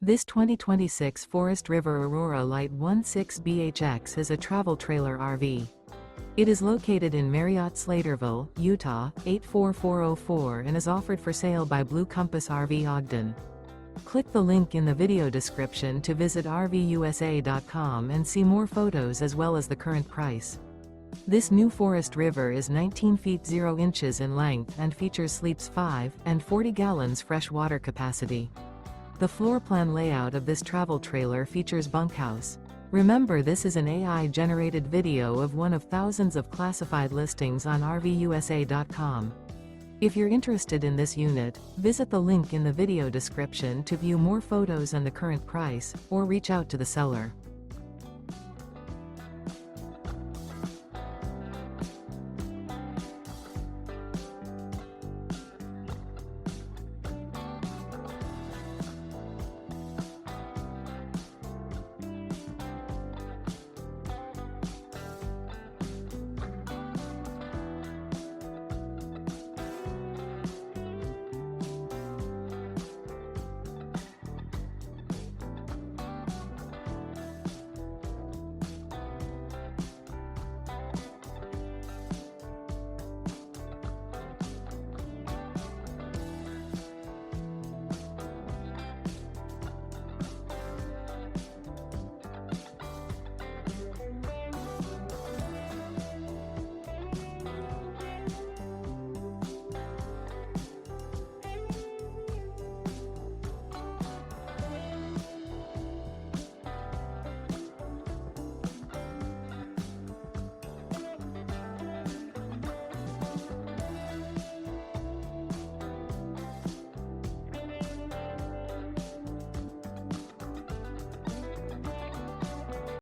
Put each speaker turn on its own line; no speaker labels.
This 2026 Forest River Aurora Light 16BHX is a travel trailer RV. It is located in Marriott-Slaterville, Utah, 84404 and is offered for sale by Blue Compass RV Ogden. Click the link in the video description to visit RVUSA.com and see more photos as well as the current price. This new Forest River is 19 feet 0 inches in length and features sleeps 5 and 40 gallons fresh water capacity. The floor plan layout of this travel trailer features bunkhouse. Remember, this is an AI-generated video of one of thousands of classified listings on RVUSA.com. If you're interested in this unit, visit the link in the video description to view more photos and the current price, or reach out to the seller.